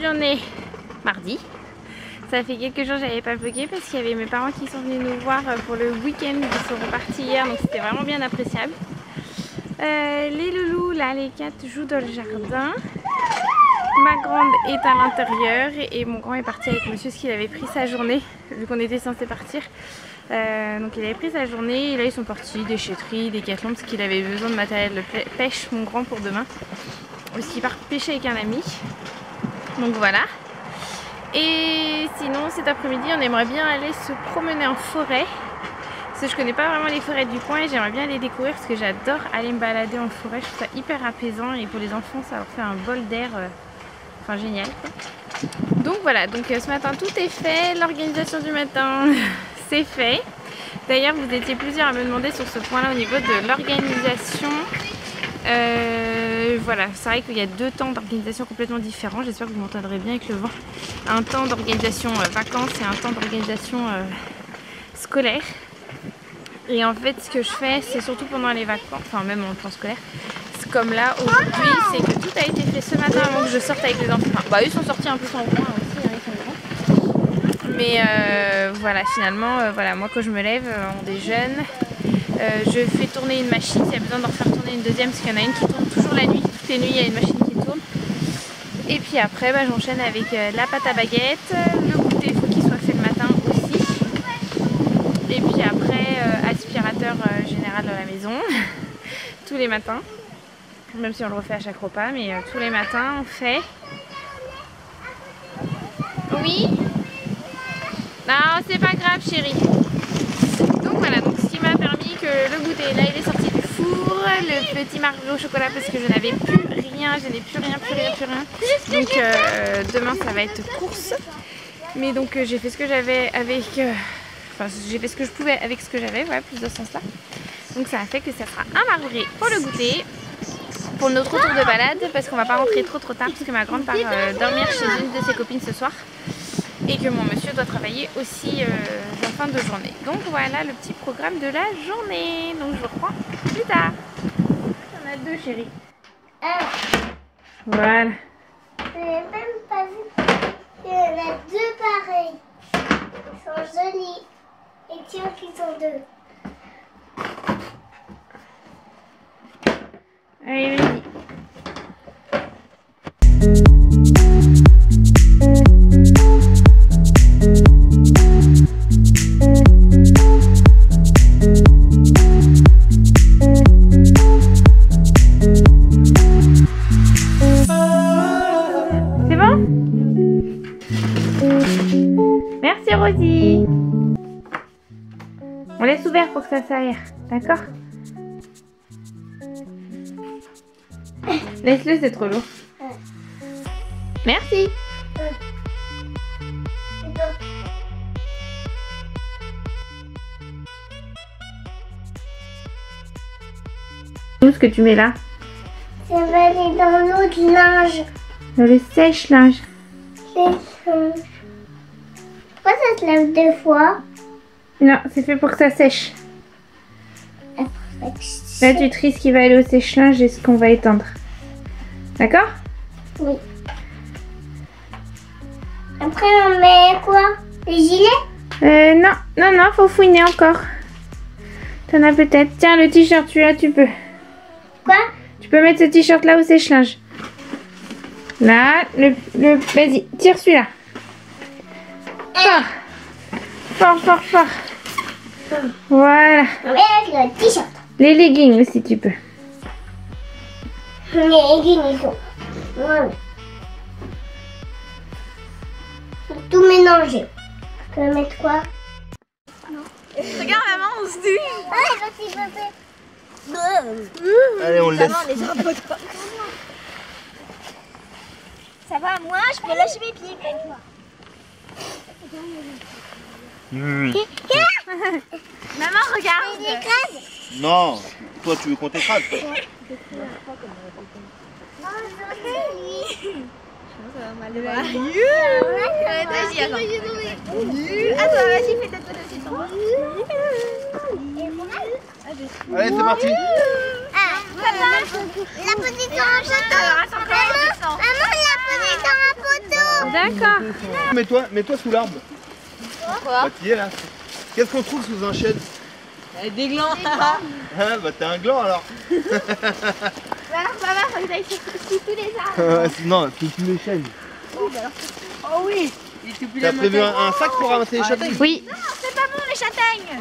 Aujourd'hui on est mardi. Ça fait quelques jours que j'avais pas vlogué parce qu'il y avait mes parents qui sont venus nous voir pour le week-end. Ils sont repartis hier, donc c'était vraiment bien appréciable. Les loulous, là les 4 jouent dans le jardin. Ma grande est à l'intérieur et mon grand est parti avec monsieur parce qu'il avait pris sa journée vu qu'on était censé partir. Donc il avait pris sa journée et là ils sont partis, déchetterie, décathlon parce qu'il avait besoin de matériel de pêche, mon grand, pour demain. Parce qu'il part pêcher avec un ami. Donc voilà. Et sinon cet après-midi on aimerait bien aller se promener en forêt. Parce que je connais pas vraiment les forêts du coin et j'aimerais bien les découvrir parce que j'adore aller me balader en forêt. Je trouve ça hyper apaisant et pour les enfants ça leur fait un bol d'air. Enfin génial quoi. Donc voilà, donc ce matin tout est fait, l'organisation du matin c'est fait. D'ailleurs vous étiez plusieurs à me demander sur ce point là au niveau de l'organisation. Voilà, c'est vrai qu'il y a 2 temps d'organisation complètement différents, j'espère que vous m'entendrez bien avec le vent. Un temps d'organisation vacances et un temps d'organisation scolaire. Et en fait ce que je fais c'est surtout pendant les vacances, enfin même en temps scolaire. Comme là aujourd'hui c'est que tout a été fait ce matin avant que je sorte avec les enfants. Enfin, bah eux sont sortis un peu sans moi aussi avec son grand. Mais voilà, finalement voilà, moi quand je me lève on déjeune. Je fais tourner une machine, s'il y a besoin d'en faire tourner une deuxième parce qu'il y en a une qui tourne toujours la nuit. Toutes les nuits il y a une machine qui tourne. Et puis après bah, j'enchaîne avec la pâte à baguette. Le goûter il faut qu'il soit fait le matin aussi. Et puis après aspirateur général dans la maison tous les matins. Même si on le refait à chaque repas, mais tous les matins on fait. Oui. Non, c'est pas grave chérie. Donc voilà, donc ce qui m'a permis que le goûter, là il est sorti du four, le petit marbré au chocolat parce que je n'avais plus rien, je n'ai plus rien. Donc demain ça va être course. Mais donc j'ai fait ce que j'avais avec... Enfin j'ai fait ce que je pouvais avec ce que j'avais, voilà, plus de sens là. Donc ça a fait que ça sera un marbré pour le goûter. Pour notre retour de balade, parce qu'on va pas rentrer trop tard parce que ma grande part dormir chez une de ses copines ce soir et que mon monsieur doit travailler aussi en fin de journée. Donc voilà le petit programme de la journée. Donc je vous reprends plus tard. On a 2 chéris. Voilà. Je n'ai même pas vu qu'il y en a 2 pareils. Ils sont jolis. Et tiens qu'ils sont 2. Allez, vas-y. C'est bon? Merci Rosie. On laisse ouvert pour que ça s'aère, d'accord? Laisse-le, c'est trop lourd. Merci. Où est-ce que tu mets là? Ça va aller dans l'autre linge. Dans le sèche-linge. Pourquoi ça se lave 2 fois? Non, c'est fait pour que ça sèche. Là, tu tries ce qui va aller au sèche-linge et ce qu'on va étendre. D'accord? Oui. Après, on met quoi? Les gilets? Non, faut fouiner encore. T'en as peut-être. Tiens, le t-shirt, celui-là, tu peux. Quoi? Tu peux mettre ce t-shirt là au sèche-linge. Là, vas-y, tire celui-là. Fort. Voilà. On met avec le t-shirt. Les leggings aussi, tu peux. Les leggings, ils sont... Voilà. Faut tout mélanger. Je peux mettre quoi? Regarde maman, on se douche. Allez, on le laisse. Ça va, moi, je peux lâcher mes pieds comme toi. Oui. Maman, regarde. Il écrase. Non, toi tu veux qu'on t'écrase? Non, je Attends, vas-y, fais ta tête aussi. Allez, c'est parti. Papa, la position en photo. Maman, la position en photo. D'accord. Mets-toi sous l'arbre. Pourquoi? Bah t'y es là. Qu'est-ce qu'on trouve sous un chêne? Des glands. Ah bah t'es un gland alors. Alors papa, faut que j'aille sur tous les arbres. Non, c'est tous les chênes. Oh oui. T'as prévu un sac pour ramasser les châtaignes? Oui. Non, c'est pas bon les châtaignes.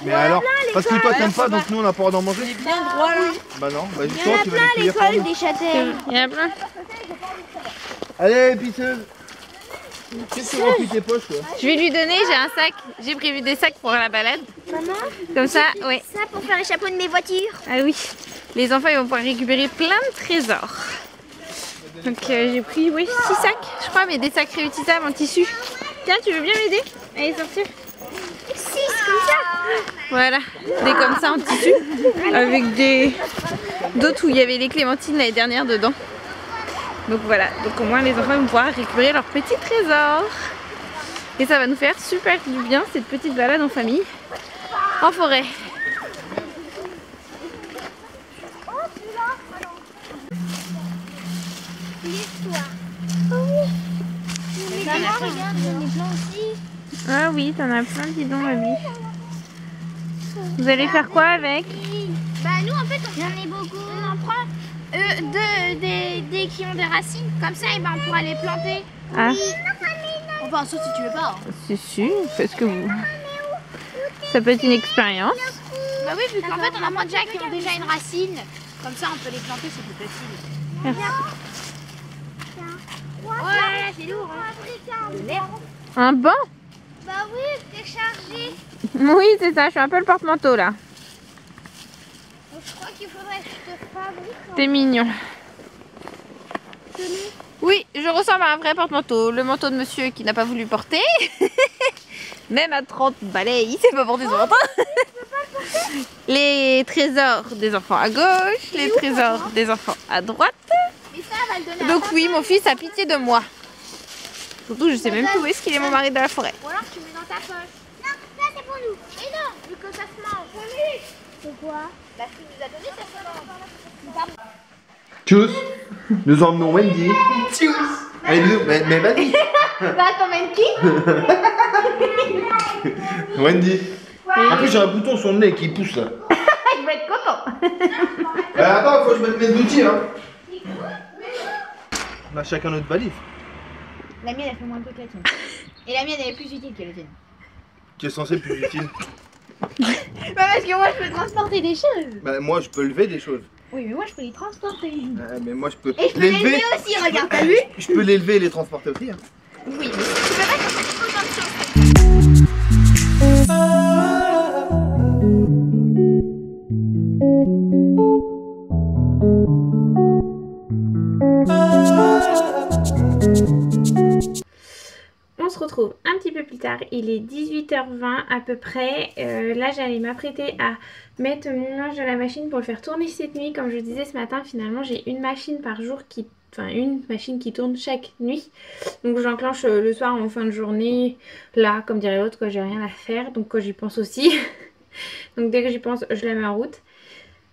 Mais alors, parce que toi t'aimes pas, donc nous on a pas le droit d'en manger. C'est bien droit là. Bah non, bah Il y justement en a tu vas les plein à cueillir pour l'école nous. des châtaignes. Il y en a plein. Allez pisseuse. Qu'est-ce que tu remplis tes poches toi? Je vais lui donner, j'ai un sac. J'ai prévu des sacs pour la balade. Maman, Comme ça, oui. ça pour faire les chapeaux de mes voitures. Ah oui. Les enfants ils vont pouvoir récupérer plein de trésors. Donc j'ai pris 6 sacs, je crois, mais des sacs réutilisables en tissu. Tiens, tu veux bien m'aider à les sortir? 6 comme ça. Voilà, des comme ça en tissu, avec d'autres où il y avait les clémentines l'année dernière dedans. Donc voilà, donc au moins les enfants vont pouvoir récupérer leurs petits trésors. Et ça va nous faire super du bien cette petite balade en famille, en forêt. L'histoire. Oh oui. Mais maman, regarde, j'en ai plein aussi. Ah oui, t'en as plein, dis donc, Abby. Vous allez faire quoi avec? Bah nous en fait on en est beaucoup. On en prend des qui ont des racines. Comme ça et ben on pourra les planter. Ah, Enfin, sauf si tu veux pas. c'est sûr, faites ce que vous... Ça peut être une expérience. Bah oui, vu qu'en fait on a moins déjà qui ont déjà une racine. Comme ça on peut les planter, c'est plus facile. Merci. Oh là là, c'est lourd. Un banc? Bah oui, c'est chargé. Oui, c'est ça, je suis un peu le porte-manteau là. Donc, je crois qu'il faudrait que je te fabrique. T'es mignon. Oui, je ressemble à un vrai porte-manteau. Le manteau de monsieur qui n'a pas voulu porter. Même à 30 balais, il sait pas porter son manteau. Les trésors des enfants à gauche, les trésors des enfants à droite. Mais ça va le donner à Donc papa. oui, mon fils a pitié de moi. Surtout, je sais même plus où est-ce qu'il est mon mari de la forêt. Ou alors tu mets dans ta poche. Non, ça c'est pour nous. Et non, vu que ça se mange. Oui. Pourquoi? Bah ce qu'il nous a donné, ça se mange. Tchuss. Nous emmenons Wendy. Tchuss. Allez bisous, mais vas-y. Bah t'emmènes qui? Wendy. En plus j'ai un bouton sur le nez qui pousse là. Il va être content. Attends, faut que je mette mes outils hein. On a chacun notre valise. La mienne elle fait moins de que la tienne. Et la mienne elle est plus utile que la tienne. Qui est censé être plus utile. Bah parce que moi je peux transporter des choses. Bah moi je peux lever des choses. Oui mais moi je peux les transporter. Mais moi je peux Et je peux les lever aussi, regarde, t'as vu? Je peux les lever et les transporter aussi hein. Oui, mais tu peux pas transporter autant de choses. On se retrouve un petit peu plus tard, il est 18h20 à peu près. Là j'allais m'apprêter à mettre mon linge dans la machine pour le faire tourner cette nuit. Comme je disais ce matin, finalement j'ai une machine par jour une machine qui tourne chaque nuit. Donc j'enclenche le soir en fin de journée, là comme dirait l'autre, quand j'ai rien à faire, donc quand j'y pense aussi. Donc dès que j'y pense je la mets en route.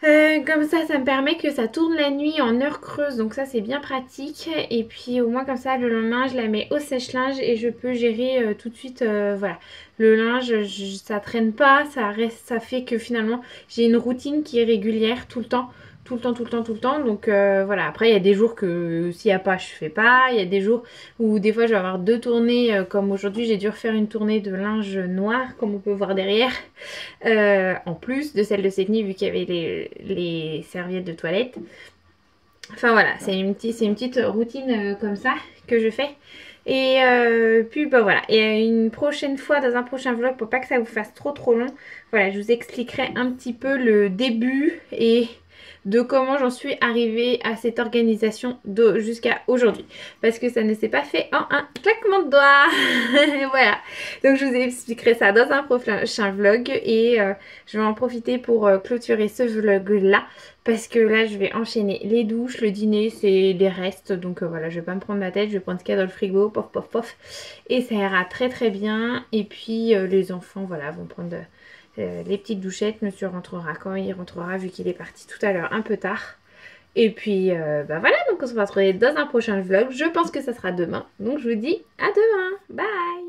Comme ça me permet que ça tourne la nuit en heure creuse, donc ça c'est bien pratique. Et puis au moins comme ça le lendemain je la mets au sèche-linge et je peux gérer tout de suite, voilà. Le linge ça traîne pas, ça fait que finalement j'ai une routine qui est régulière tout le temps. Donc voilà, après il y a des jours que s'il n'y a pas je fais pas, il y a des jours où des fois je vais avoir 2 tournées, comme aujourd'hui j'ai dû refaire une tournée de linge noir comme on peut voir derrière, en plus de celle de cette nuit vu qu'il y avait les serviettes de toilette. Enfin voilà, c'est une petite routine comme ça que je fais. Et puis bah voilà, et une prochaine fois dans un prochain vlog, pour pas que ça vous fasse trop long, voilà, je vous expliquerai un petit peu le début et de comment j'en suis arrivée à cette organisation jusqu'à aujourd'hui. Parce que ça ne s'est pas fait en un claquement de doigts. Voilà. Donc je vous expliquerai ça dans un prochain vlog. Et je vais en profiter pour clôturer ce vlog là. Parce que là je vais enchaîner les douches, le dîner, c'est des restes. Donc voilà, je vais pas me prendre la tête. Je vais prendre ce qu'il y a dans le frigo. Pof pof pof. Et ça ira très bien. Et puis les enfants voilà vont prendre... les petites douchettes, monsieur rentrera quand il rentrera vu qu'il est parti tout à l'heure un peu tard. Et puis bah voilà, donc on se va retrouver dans un prochain vlog. Je pense que ça sera demain. Donc je vous dis à demain. Bye.